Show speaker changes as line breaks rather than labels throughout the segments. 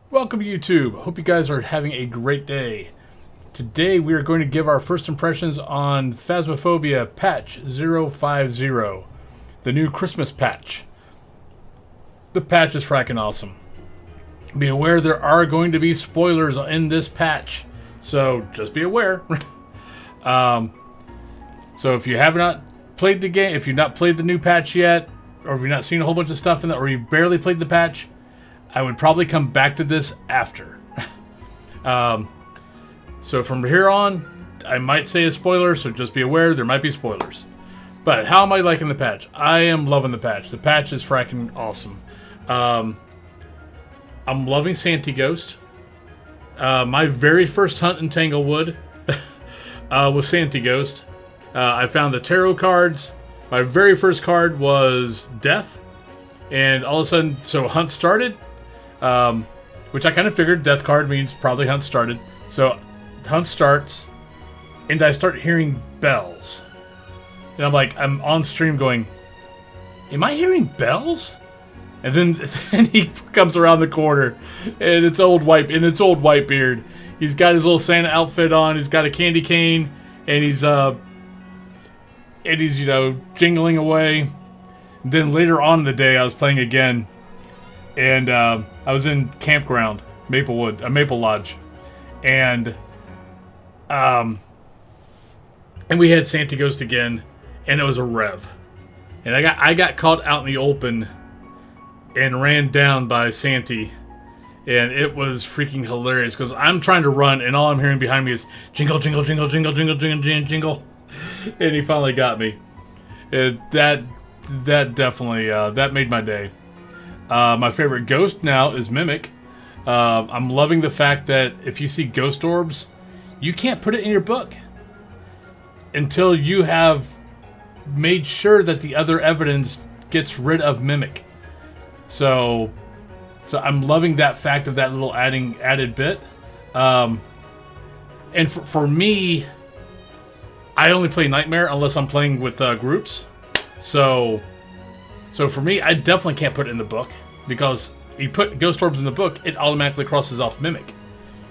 Welcome YouTube. Hope you guys are having a great day. Today we are going to give our first impressions on Phasmophobia patch 0.5.0, the new Christmas patch. The patch is fracking awesome. Be aware there are going to be spoilers in this patch, so just be aware. So if you have not played the game, if you've not played the new patch yet, or if you've not seen a whole bunch of stuff in it, or you've barely played the patch, I would probably come back to this after. So from here on, I might say a spoiler, so just be aware there might be spoilers. But how am I liking the patch? I am loving the patch. The patch is fracking awesome. I'm loving Santa Ghost. My very first hunt in Tanglewood was Santa Ghost. I found the tarot cards. My very first card was Death. And all of a sudden, so hunt started. Which I kind of figured death card means probably hunt started. So hunt starts, and I start hearing bells. And I'm on stream going, am I hearing bells? And then he comes around the corner, and it's old Whitebeard. He's got his little Santa outfit on. He's got a candy cane, and he's jingling away. And then later on in the day, I was playing again, and I was in campground, Maple Lodge, and we had Santa Ghost again, and it was a rev, and I got caught out in the open and ran down by Santy, and it was freaking hilarious because I'm trying to run, and all I'm hearing behind me is jingle, jingle, jingle, jingle, jingle, jingle, jingle, jingle, and he finally got me. That definitely that made my day. My favorite ghost now is Mimic. I'm loving the fact that if you see ghost orbs, you can't put it in your book until you have made sure that the other evidence gets rid of Mimic. So I'm loving that fact of that little added bit. And for me, I only play Nightmare unless I'm playing with groups. So for me, I definitely can't put it in the book, because you put ghost orbs in the book, it automatically crosses off Mimic.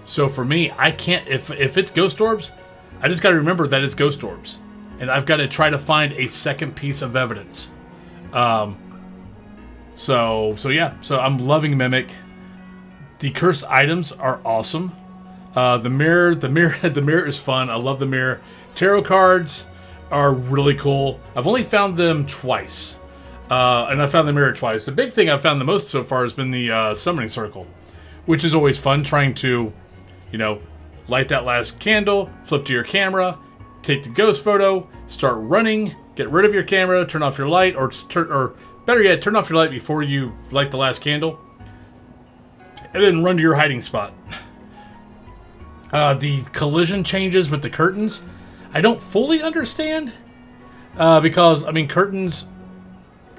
So for me, I can't, if it's ghost orbs, I just got to remember that it's ghost orbs, and I've got to try to find a second piece of evidence. So I'm loving Mimic. The cursed items are awesome. The mirror is fun. I love the mirror. Tarot cards are really cool. I've only found them twice. And I found the mirror twice. The big thing I've found the most so far has been the summoning circle, which is always fun, trying to, light that last candle, flip to your camera, take the ghost photo, start running, get rid of your camera, turn off your light, or better yet, turn off your light before you light the last candle, and then run to your hiding spot. The collision changes with the curtains, I don't fully understand, because, curtains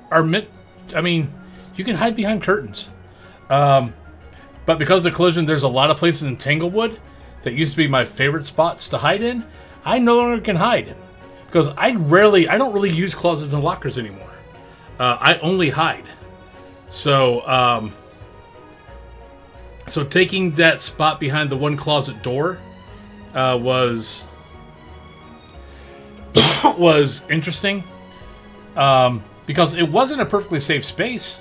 are meant, you can hide behind curtains. But because of the collision, there's a lot of places in Tanglewood that used to be my favorite spots to hide in. I no longer can hide, because I don't really use closets and lockers anymore. I only hide. So taking that spot behind the one closet door was interesting, because it wasn't a perfectly safe space.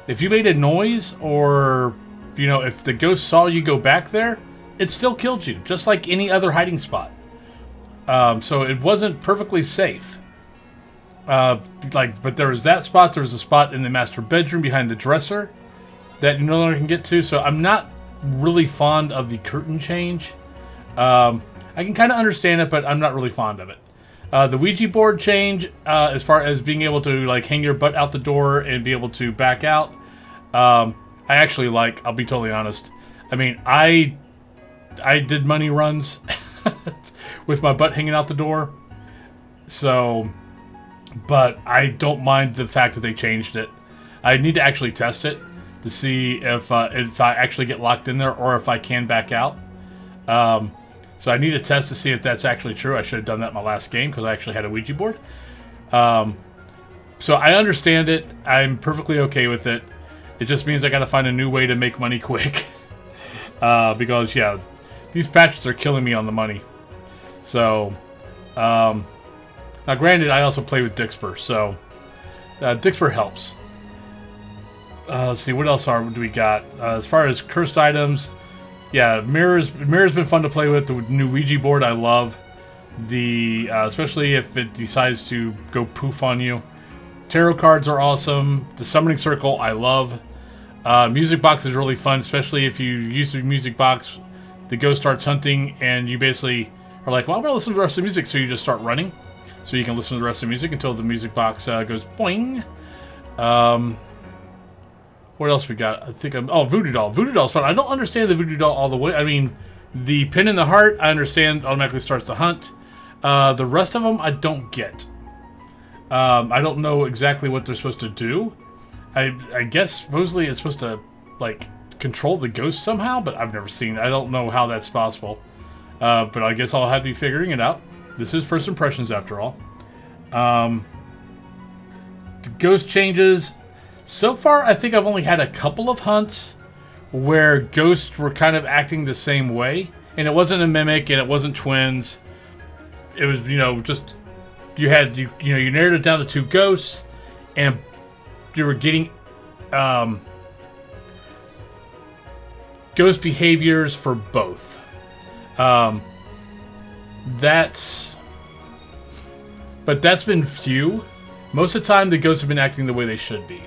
If you made a noise, or if the ghost saw you go back there, it still killed you, just like any other hiding spot. So it wasn't perfectly safe. But there was that spot. There was a spot in the master bedroom behind the dresser that you no longer can get to. So I'm not really fond of the curtain change. I can kind of understand it, but I'm not really fond of it. The Ouija board change, as far as being able to hang your butt out the door and be able to back out, I actually like. I'll be totally honest. I did money runs with my butt hanging out the door. So, but I don't mind the fact that they changed it. I need to actually test it to see if I actually get locked in there, or if I can back out. So I need to test to see if that's actually true. I should have done that in my last game, because I actually had a Ouija board. So I understand it. I'm perfectly okay with it. It just means I gotta find a new way to make money quick. because yeah, these patches are killing me on the money. So now, granted, I also play with Dixper, so Dixper helps. Let's see, what else do we got? As far as cursed items, yeah, Mirror's been fun to play with. The new Ouija board I love. Especially if it decides to go poof on you. Tarot cards are awesome. The summoning circle I love. Music box is really fun, especially if you use the music box. The ghost starts hunting, and you basically are like, well, I'm going to listen to the rest of the music, so you just start running. So you can listen to the rest of the music until the music box goes boing. What else we got? I think Voodoo Doll. Voodoo Doll's fun. I don't understand the Voodoo Doll all the way. I mean, the pin in the heart, I understand, automatically starts the hunt. The rest of them, I don't get. I don't know exactly what they're supposed to do. I guess supposedly it's supposed to, like, control the ghost somehow, but I've never seen. I don't know how that's possible. But I guess I'll have to be figuring it out. This is first impressions after all. The ghost changes. So far, I think I've only had a couple of hunts where ghosts were kind of acting the same way. And it wasn't a mimic, and it wasn't twins. It was, just... You narrowed it down to 2 ghosts, and you were getting ghost behaviors for both. That's been few. Most of the time, the ghosts have been acting the way they should be.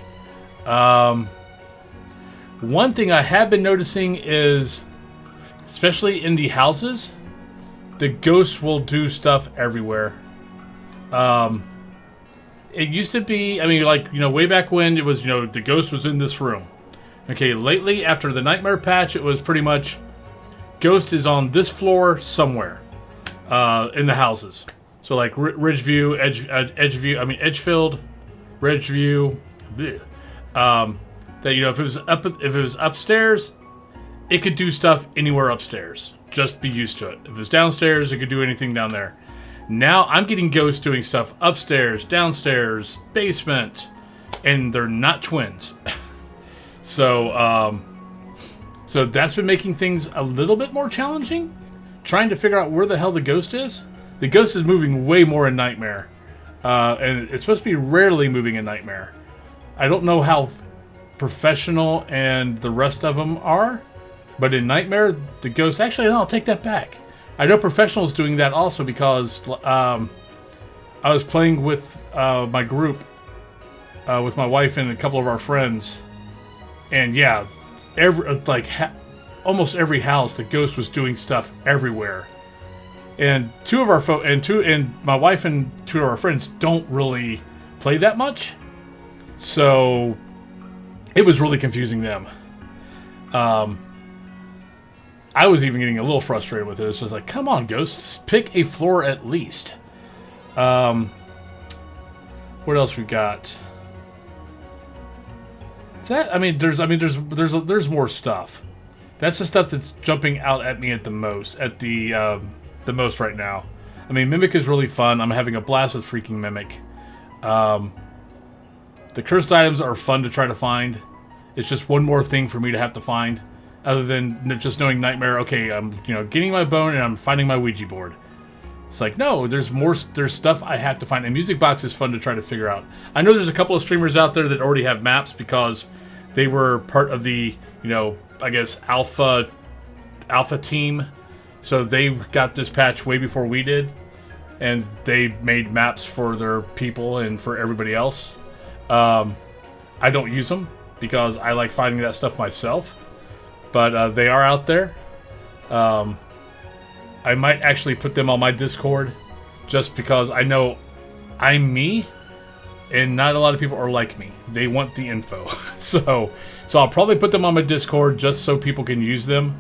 One thing I have been noticing is, especially in the houses, the ghosts will do stuff everywhere. It used to be, way back when it was, the ghost was in this room. Okay, lately, after the Nightmare patch, it was pretty much ghost is on this floor somewhere, in the houses. So like Ridgeview, Edgefield, Ridgeview, bleh. That if it was upstairs, it could do stuff anywhere upstairs. Just be used to it. If it's downstairs, it could do anything down there. Now I'm getting ghosts doing stuff upstairs, downstairs, basement, and they're not twins. So that's been making things a little bit more challenging. Trying to figure out where the hell the ghost is. The ghost is moving way more in Nightmare. And it's supposed to be rarely moving in Nightmare. I don't know how professional and the rest of them are. But in Nightmare, the ghost... Actually, no, I'll take that back. I know Professional's doing that also because I was playing with my group, with my wife and a couple of our friends. And yeah, almost every house, the ghost was doing stuff everywhere. And my wife and 2 of our friends don't really play that much. So it was really confusing them. I was even getting a little frustrated with it. It's just like, come on, ghosts, pick a floor at least. What else we got? There's more stuff. That's the stuff that's jumping out at me the most right now. Mimic is really fun. I'm having a blast with freaking Mimic. The cursed items are fun to try to find. It's just one more thing for me to have to find. Other than just knowing Nightmare, okay, I'm getting my bone and I'm finding my Ouija board. It's like, no, there's stuff I have to find. And Music Box is fun to try to figure out. I know there's a couple of streamers out there that already have maps because they were part of the, I guess, alpha team. So they got this patch way before we did. And they made maps for their people and for everybody else. I don't use them because I like finding that stuff myself. But they are out there. I might actually put them on my Discord just because I know I'm me and not a lot of people are like me. They want the info. So I'll probably put them on my Discord just so people can use them.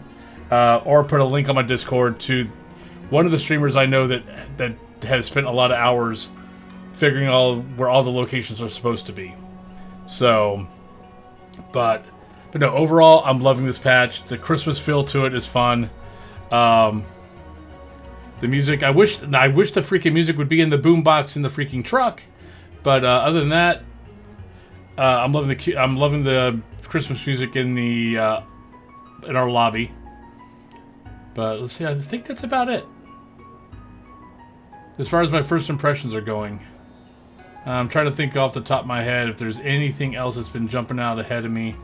Or put a link on my Discord to one of the streamers I know that has spent a lot of hours figuring where all the locations are supposed to be. So, but no, overall, I'm loving this patch. The Christmas feel to it is fun. The music, I wish the freaking music would be in the boombox in the freaking truck. But other than that, I'm loving the Christmas music in our lobby. But let's see, I think that's about it. As far as my first impressions are going. I'm trying to think off the top of my head if there's anything else that's been jumping out ahead of me.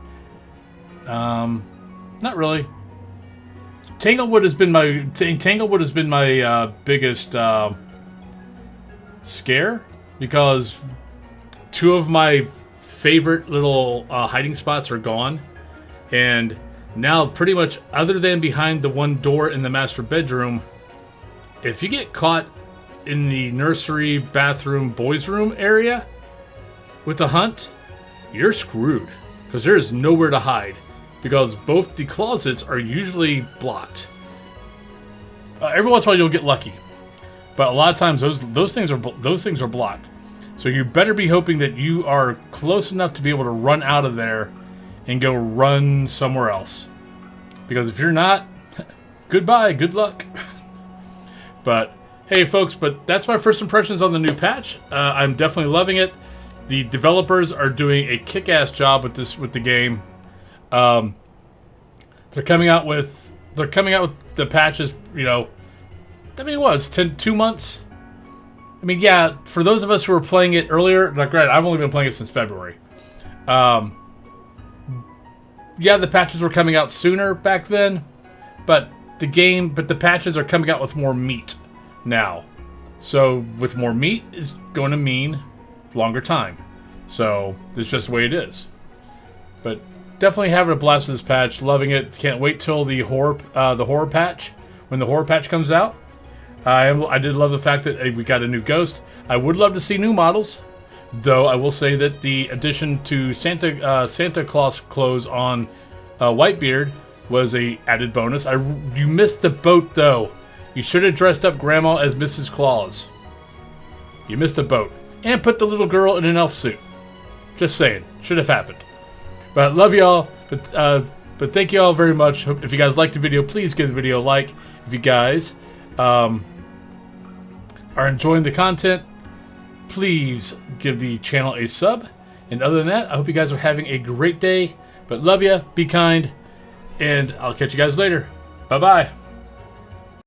Not really. Tanglewood has been my biggest scare, because two of my favorite little hiding spots are gone, and now pretty much other than behind the one door in the master bedroom, if you get caught in the nursery, bathroom, boys' room area with a hunt, you're screwed, because there is nowhere to hide, because both the closets are usually blocked. Every once in a while you'll get lucky, but a lot of times those things are blocked. So you better be hoping that you are close enough to be able to run out of there and go run somewhere else, because if you're not, goodbye, good luck. But hey folks, but that's my first impressions on the new patch. I'm definitely loving it. The developers are doing a kick-ass job with the game. They're coming out with the patches, you know. I mean, what, it's 2 months? I mean, yeah, for those of us who were playing it earlier, like, granted, I've only been playing it since February. Yeah, the patches were coming out sooner back then, but the patches are coming out with more meat now. So with more meat is going to mean longer time. So it's just the way it is. But definitely having a blast with this patch, loving it. Can't wait till the horror patch, when the horror patch comes out. I did love the fact that we got a new ghost. I would love to see new models, though. I will say that the addition to Santa Claus clothes on Whitebeard was a added bonus. You missed the boat, though. You should have dressed up Grandma as Mrs. Claus. You missed the boat. And put the little girl in an elf suit. Just saying. Should have happened. But love y'all. But thank you all very much. If you guys liked the video, please give the video a like. If you guys are enjoying the content, please give the channel a sub. And other than that, I hope you guys are having a great day. But love ya, be kind, and I'll catch you guys later. Bye-bye.